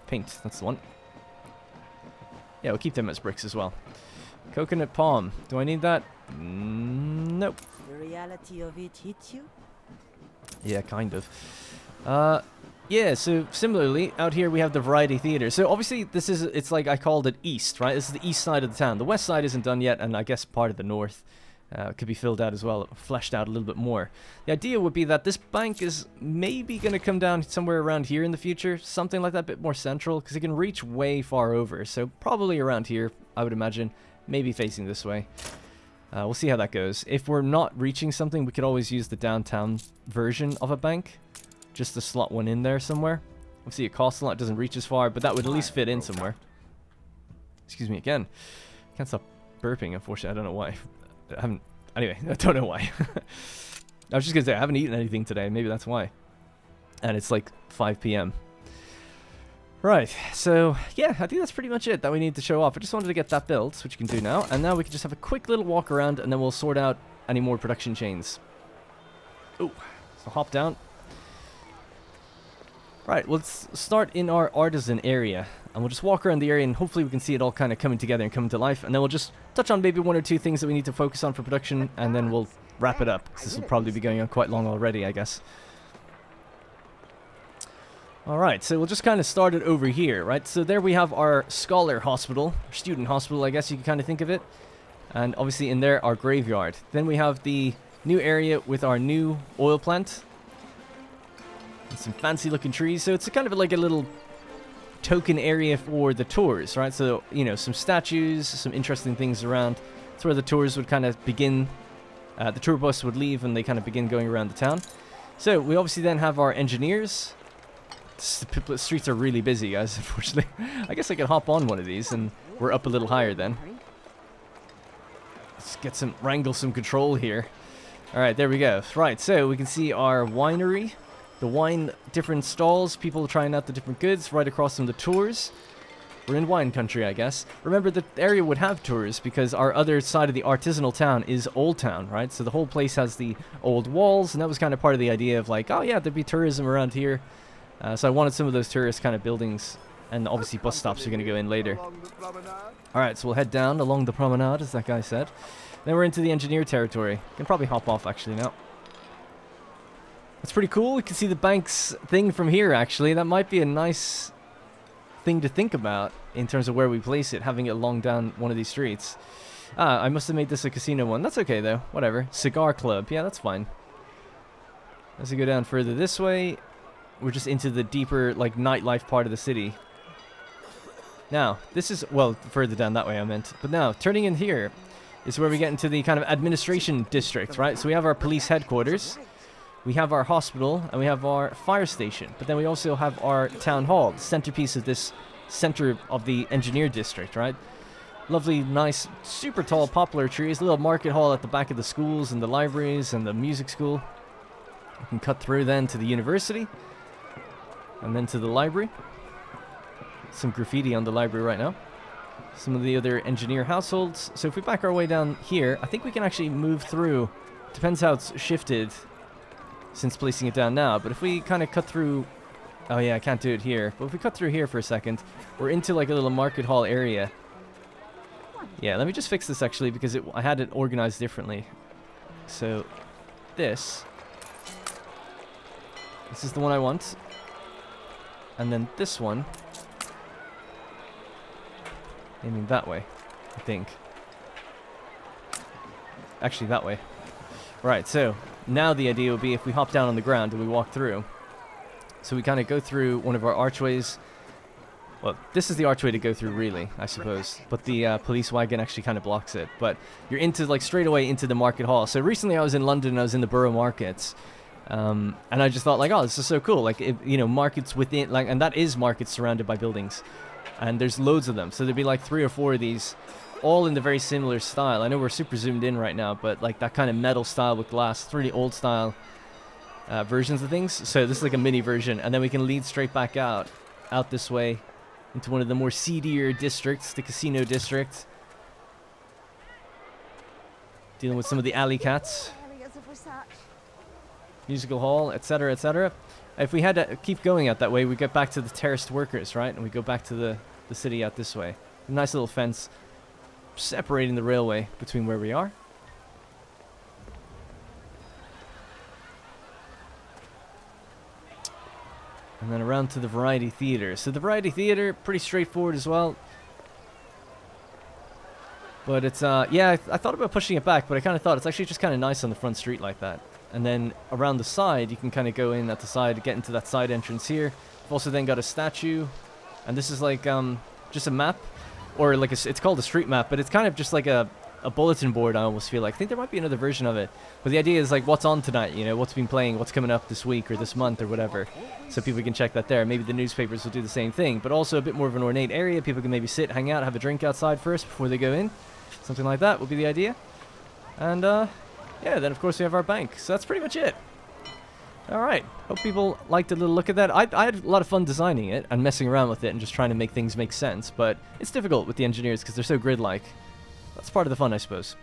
Paint, that's the one. Yeah, we'll keep them as bricks as well. Coconut palm. Do I need that? Nope. The reality of it hits you? Yeah, kind of. Yeah, so similarly, out here we have the Variety Theater. So obviously this is, it's like I called it east, right? This is the east side of the town. The west side isn't done yet, and I guess part of the north could be filled out as well, fleshed out a little bit more. The idea would be that this bank is maybe going to come down somewhere around here in the future, something like that, a bit more central, because it can reach way far over. So probably around here, I would imagine, maybe facing this way. We'll see how that goes. If we're not reaching something, we could always use the downtown version of a bank, just to slot one in there somewhere. Obviously, it costs a lot, it doesn't reach as far, but that would at least fit in somewhere. Excuse me again. Can't stop burping, unfortunately. I don't know why. Anyway, I don't know why. I was just gonna say I haven't eaten anything today. Maybe that's why. And it's like 5 p.m. Right. So yeah, I think that's pretty much it that we need to show off. I just wanted to get that built, which you can do now. And now we can just have a quick little walk around, and then we'll sort out any more production chains. Oh, so hop down. Right. Let's start in our artisan area. And we'll just walk around the area, and hopefully we can see it all kind of coming together and coming to life. And then we'll just touch on maybe one or two things that we need to focus on for production, and then we'll wrap it up, because this will probably be going on quite long already, I guess. Alright, so we'll just kind of start it over here, right? So there we have our scholar hospital, student hospital, I guess you can kind of think of it. And obviously in there, our graveyard. Then we have the new area with our new oil plant. And some fancy looking trees. So it's kind of like a little token area for the tours, right? So, you know, some statues, some interesting things around. That's where the tours would kind of begin. The tour bus would leave and they kind of begin going around the town. So we obviously then have our engineers. The streets are really busy, guys, unfortunately. I guess I could hop on one of these and we're up a little higher then. Let's get some, wrangle some control here. Alright, there we go. Right, so we can see our winery. The wine, different stalls, people trying out the different goods right across from the tours. We're in wine country, I guess. Remember, the area would have tours because our other side of the artisanal town is Old Town, right? So the whole place has the old walls, and that was kind of part of the idea of like, oh yeah, there'd be tourism around here. So I wanted some of those tourist kind of buildings, and obviously bus stops are going to go in later. Alright, so we'll head down along the promenade, as that guy said. Then we're into the engineer territory. Can probably hop off actually now. That's pretty cool. You can see the bank's thing from here, actually. That might be a nice thing to think about in terms of where we place it, having it along down one of these streets. I must have made this a casino one. That's okay, though. Whatever. Cigar club. Yeah, that's fine. As we go down further this way, we're just into the deeper, like, nightlife part of the city. Now, this is, well, further down that way I meant. But now, turning in here is where we get into the kind of administration district, right? So we have our police headquarters. We have our hospital, and we have our fire station. But then we also have our town hall, the centerpiece of this center of the engineer district, right? Lovely, nice, super tall poplar trees. A little market hall at the back of the schools and the libraries and the music school. We can cut through then to the university. And then to the library. Some graffiti on the library right now. Some of the other engineer households. So if we back our way down here, I think we can actually move through. Depends how it's shifted since placing it down now, but if we kind of cut through, oh yeah, I can't do it here, but if we cut through here for a second, we're into like a little market hall area. Yeah, let me just fix this actually, because I had it organized differently. So this is the one I want. And then this one aiming that way, I think. Actually, that way. Right, so now the idea would be if we hop down on the ground and we walk through. So we kind of go through one of our archways. Well, this is the archway to go through, really, I suppose. But the police wagon actually kind of blocks it. But you're into, like, straight away into the market hall. So recently I was in London and I was in the borough markets. And I just thought, like, oh, this is so cool. Like, you know, markets within, like, and that is markets surrounded by buildings. And there's loads of them. So there'd be, like, 3 or 4 of these, all in the very similar style. I know we're super zoomed in right now, but, like, that kind of metal style with glass. It's really old style versions of things. So this is, like, a mini version. And then we can lead straight back out this way. Into one of the more seedier districts, the casino district. Dealing with some of the alley cats. Musical hall, etc., etc. If we had to keep going out that way, we get back to the terraced workers, right? And we go back to the city out this way. A nice little fence separating the railway between where we are. And then around to the Variety Theatre. So the Variety Theatre, pretty straightforward as well. But it's, yeah, I thought about pushing it back, but I kind of thought it's actually just kind of nice on the front street like that. And then around the side, you can kind of go in at the side, get into that side entrance here. We've also then got a statue. And this is like, just a map. Or like, it's called a street map, but it's kind of just like a bulletin board, I almost feel like. I think there might be another version of it. But the idea is like what's on tonight, you know, what's been playing, what's coming up this week or this month or whatever. So people can check that there. Maybe the newspapers will do the same thing, but also a bit more of an ornate area. People can maybe sit, hang out, have a drink outside first before they go in. Something like that would be the idea. And yeah, then of course we have our bank. So that's pretty much it. Alright, hope people liked a little look at that. I had a lot of fun designing it and messing around with it and just trying to make things make sense. But it's difficult with the engineers because they're so grid-like. That's part of the fun, I suppose.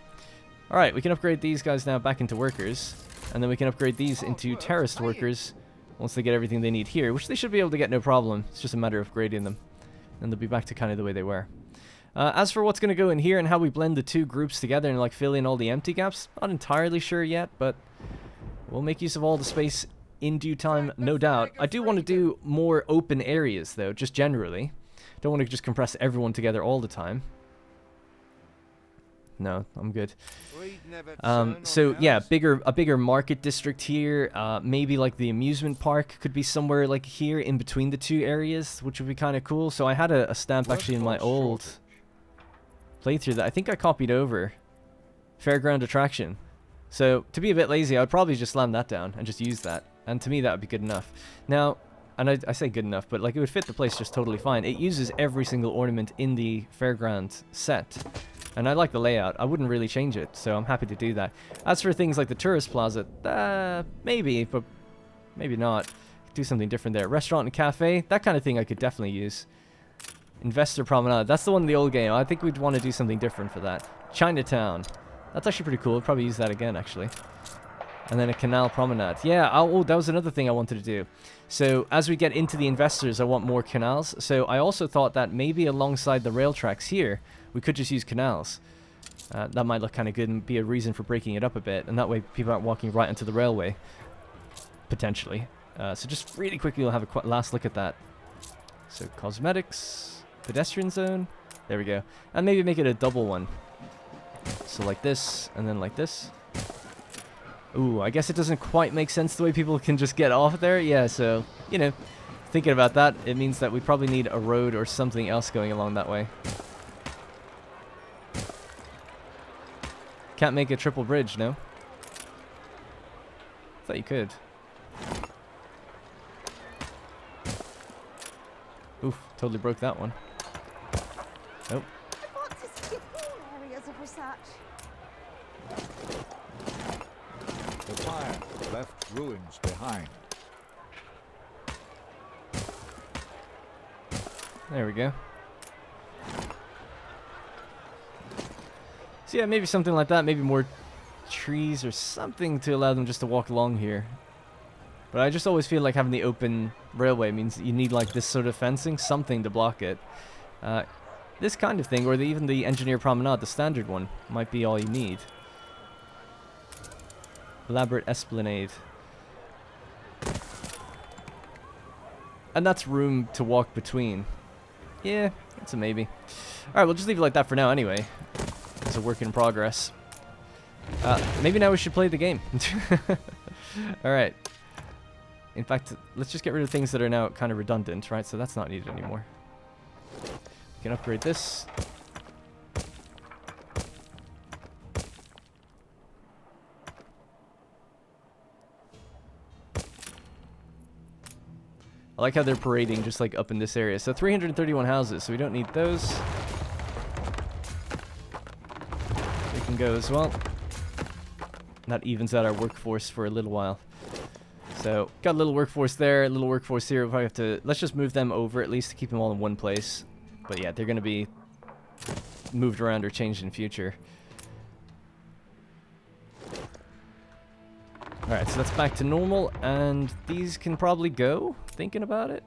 Alright, we can upgrade these guys now back into workers. And then we can upgrade these into terraced workers once they get everything they need here, which they should be able to get no problem. It's just a matter of grading them. And they'll be back to kind of the way they were. As for what's going to go in here and how we blend the two groups together and like fill in all the empty gaps, not entirely sure yet, but we'll make use of all the space in due time, no doubt. I do want to do more open areas, though, just generally. Don't want to just compress everyone together all the time. No, I'm good. So yeah, a bigger market district here. Maybe like the amusement park could be somewhere like here in between the two areas, which would be kind of cool. So I had a stamp actually in my old playthrough that I think I copied over. Fairground attraction. So to be a bit lazy, I would probably just slam that down and just use that. And to me, that would be good enough. Now, and I say good enough, but like it would fit the place just totally fine. It uses every single ornament in the fairground set. And I like the layout. I wouldn't really change it, so I'm happy to do that. As for things like the tourist plaza, maybe, but maybe not. Do something different there. Restaurant and cafe, that kind of thing I could definitely use. Investor promenade, that's the one in the old game. I think we'd want to do something different for that. Chinatown, that's actually pretty cool. I'd probably use that again, actually. And then a canal promenade. Yeah, oh, that was another thing I wanted to do. So as we get into the investors, I want more canals. So I also thought that maybe alongside the rail tracks here, we could just use canals. That might look kind of good and be a reason for breaking it up a bit. And that way people aren't walking right into the railway. Potentially. So just really quickly we'll have a last look at that. So cosmetics, pedestrian zone. There we go. And maybe make it a double one. So like this and then like this. Ooh, I guess it doesn't quite make sense the way people can just get off there. Yeah, so, you know, thinking about that, it means that we probably need a road or something else going along that way. Can't make a triple bridge, no? Thought you could. Oof, totally broke that one. Nope. I want to skip all areas of research. The fire left ruins behind. There we go. So yeah, maybe something like that. Maybe more trees or something to allow them just to walk along here. But I just always feel like having the open railway means that you need like this sort of fencing, something to block it. This kind of thing, or even the engineer promenade, the standard one, might be all you need. Elaborate esplanade. And that's room to walk between. Yeah, it's a maybe. Alright, we'll just leave it like that for now anyway. It's a work in progress. Maybe now we should play the game. Alright. In fact, let's just get rid of things that are now kind of redundant, right? So that's not needed anymore. We can upgrade this. I like how they're parading just like up in this area. So 331 houses, so we don't need those. They can go as well. That evens out our workforce for a little while. So, got a little workforce there, a little workforce here. We'll probably have to... Let's just move them over at least to keep them all in one place. But yeah, they're going to be moved around or changed in future. Alright, so that's back to normal. And these can probably go, thinking about it.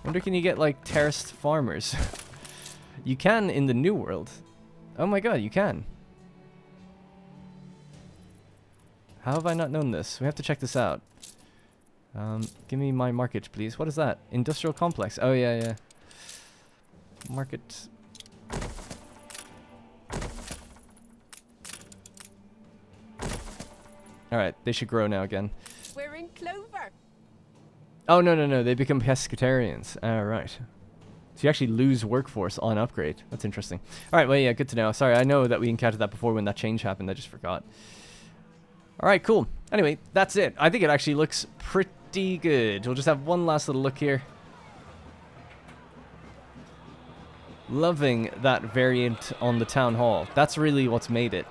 Wonder, can you get, like, terraced farmers? You can in the New World. Oh my god, you can. How have I not known this? We have to check this out. Give me my market, please. What is that? Industrial complex. Oh, yeah, yeah. Market. Alright, they should grow now again. We're in clover. Oh, no, no, no. They become pescatarians. Alright. So you actually lose workforce on upgrade. That's interesting. Alright, well, yeah, good to know. Sorry, I know that we encountered that before when that change happened. I just forgot. Alright, cool. Anyway, that's it. I think it actually looks pretty good. We'll just have one last little look here. Loving that variant on the town hall. That's really what's made it,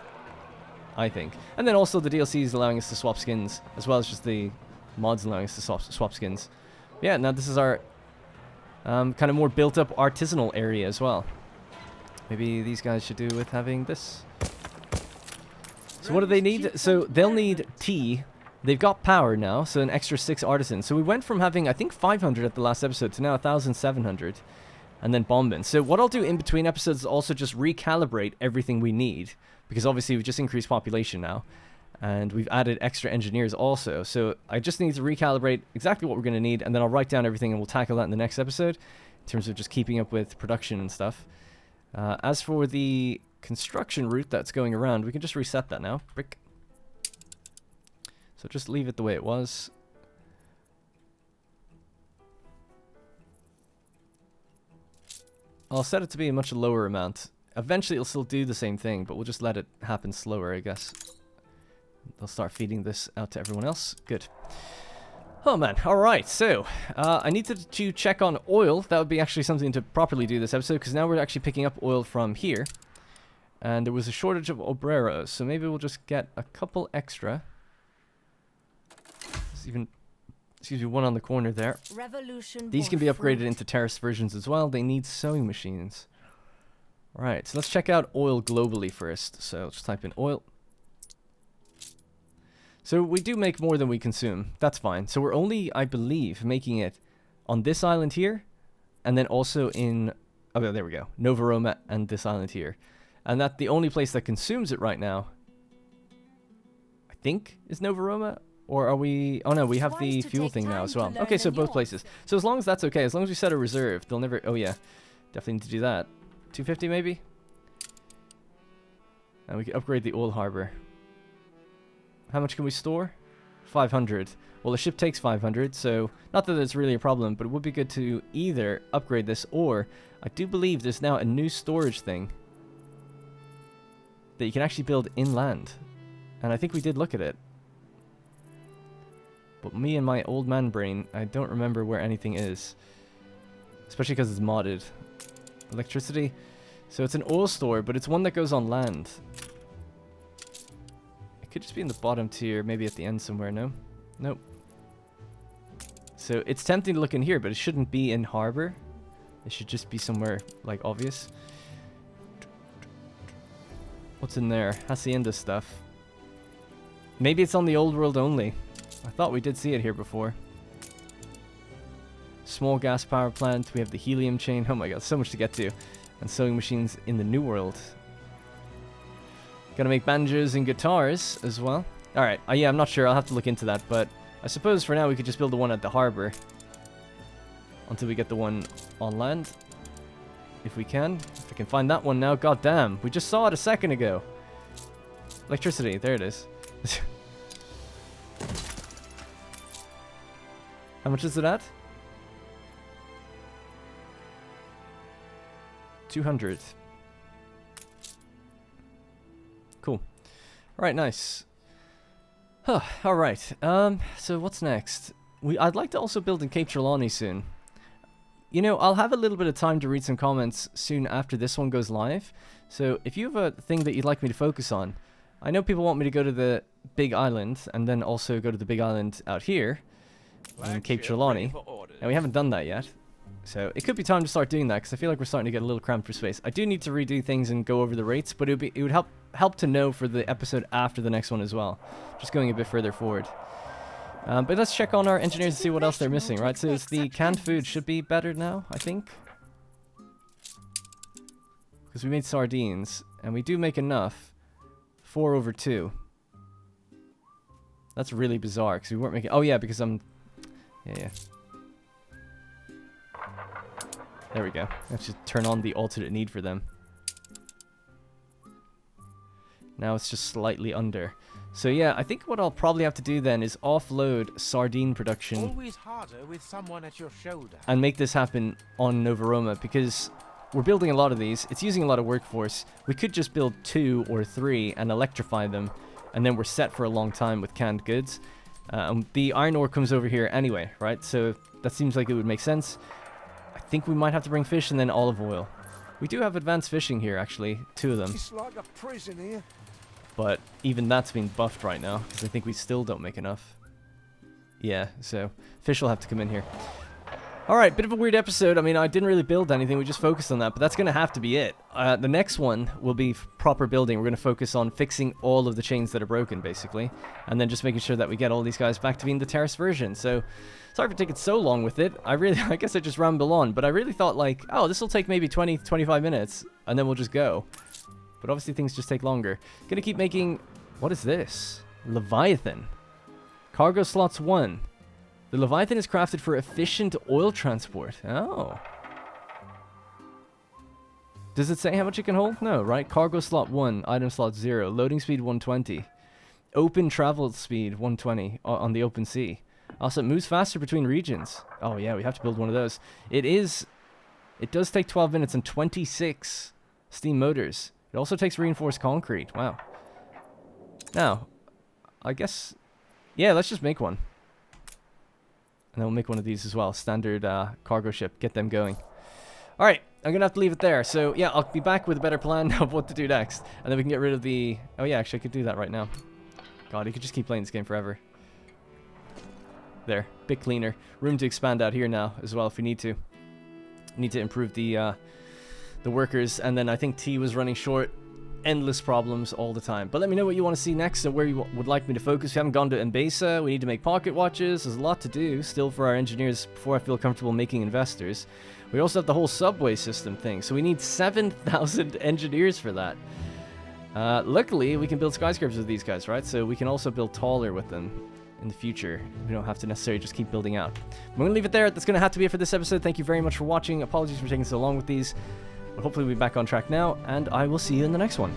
I think. And then also the DLCs allowing us to swap skins, as well as just the mods allowing us to swap skins. Yeah, now this is our kind of more built-up artisanal area as well. Maybe these guys should do with having this. So what do they need? So they'll need tea. They've got power now, so an extra 6 artisans. So we went from having, I think, 500 at the last episode to now 1,700. And then bombing. So what I'll do in between episodes is also just recalibrate everything we need. Because obviously we've just increased population now. And we've added extra engineers also. So I just need to recalibrate exactly what we're going to need. And then I'll write down everything and we'll tackle that in the next episode. In terms of just keeping up with production and stuff. As for the construction route that's going around, we can just reset that now. Brick. So just leave it the way it was. I'll set it to be a much lower amount. Eventually it'll still do the same thing, but we'll just let it happen slower, I guess. They'll start feeding this out to everyone else. Good. Oh man, alright, so I needed to check on oil. That would be actually something to properly do this episode, because now we're actually picking up oil from here. And there was a shortage of obreros, so maybe we'll just get a couple extra. There's even, excuse me, one on the corner there. Revolution. These can be upgraded into terraced versions as well. They need sewing machines. Alright, so let's check out oil globally first. So let's type in oil. So we do make more than we consume. That's fine. So we're only, I believe, making it on this island here. And then also in... Oh, there we go. Nova Roma and this island here. And that the only place that consumes it right now, I think, is Nova Roma. Or are we... Oh no, we have the fuel thing now as well. Okay, so both places. So as long as that's okay, as long as we set a reserve, they'll never... Oh yeah, definitely need to do that. 250 maybe? And we can upgrade the oil harbor. How much can we store? 500. Well, the ship takes 500, so not that it's really a problem, but it would be good to either upgrade this or I do believe there's now a new storage thing that you can actually build inland. And I think we did look at it. But me and my old man brain, I don't remember where anything is. Especially because it's modded. Electricity. So it's an oil store, but it's one that goes on land. It could just be in the bottom tier, maybe at the end somewhere, no? Nope. So it's tempting to look in here, but it shouldn't be in harbor. It should just be somewhere, like, obvious. What's in there? Hacienda stuff. Maybe it's on the old world only. I thought we did see it here before. Small gas power plant. We have the helium chain. Oh my god, so much to get to. And sewing machines in the new world. Gotta make banjos and guitars as well. Alright, yeah, I'm not sure. I'll have to look into that, but I suppose for now we could just build the one at the harbor. Until we get the one on land. If we can. If I can find that one now. God damn. We just saw it a second ago. Electricity. There it is. How much is it at? 200. Cool. Alright, nice. Huh, alright. So what's next? I'd like to also build in Cape Trelawney soon. You know, I'll have a little bit of time to read some comments soon after this one goes live. So if you have a thing that you'd like me to focus on, I know people want me to go to the big island and then also go to the big island out here in Cape Trelawney. And we haven't done that yet. So it could be time to start doing that because I feel like we're starting to get a little cramped for space. I do need to redo things and go over the rates, but it would help to know for the episode after the next one as well. Just going a bit further forward. But let's check on our engineers and see what else they're missing, right? So it's the canned food should be better now, I think. Because we made sardines, and we do make enough. 4/2. That's really bizarre, because we weren't making... Oh yeah, because I'm... Yeah. There we go. Let's just turn on the alternate need for them. Now it's just slightly under. So yeah, I think what I'll probably have to do then is offload sardine production. Always harder with someone at your shoulder. And make this happen on Nova Roma because we're building a lot of these. It's using a lot of workforce. We could just build 2 or 3 and electrify them. And then we're set for a long time with canned goods. The iron ore comes over here anyway, right? So that seems like it would make sense. I think we might have to bring fish and then olive oil. We do have advanced fishing here, actually. 2 of them. It's like a prison here. But even that's being buffed right now, because I think we still don't make enough. Yeah, so fish will have to come in here. Alright, bit of a weird episode. I mean, I didn't really build anything, we just focused on that, but that's going to have to be it. The next one will be proper building. We're going to focus on fixing all of the chains that are broken, basically. And then just making sure that we get all these guys back to being the terrace version. So, sorry for taking so long with it. I guess I just ramble on, but I really thought like, oh, this will take maybe 20, 25 minutes, and then we'll just go. But obviously things just take longer. Gonna keep making... What is this? Leviathan. Cargo slots 1. The Leviathan is crafted for efficient oil transport. Oh. Does it say how much it can hold? No, right? Cargo slot 1. Item slot 0. Loading speed 120. Open travel speed 120 on the open sea. Also, it moves faster between regions. Oh yeah, we have to build one of those. It does take 12 minutes and 26 steam motors. It also takes reinforced concrete. Wow. Now, I guess... Yeah, let's just make one. And then we'll make one of these as well. Standard cargo ship. Get them going. Alright, I'm going to have to leave it there. So, yeah, I'll be back with a better plan of what to do next. And then we can get rid of the... Oh, yeah, actually, I could do that right now. God, you could just keep playing this game forever. There. Bit cleaner. Room to expand out here now as well if we need to. Need to improve the workers, and then I think T was running short. Endless problems all the time. But let me know what you want to see next and where you would like me to focus. If you haven't gone to Embesa, we need to make pocket watches. There's a lot to do still for our engineers before I feel comfortable making investors. We also have the whole subway system thing, so we need 7,000 engineers for that. Luckily, we can build skyscrapers with these guys, right? So we can also build taller with them in the future. We don't have to necessarily just keep building out. I'm going to leave it there. That's going to have to be it for this episode. Thank you very much for watching. Apologies for taking so long with these. But hopefully we'll be back on track now, and I will see you in the next one.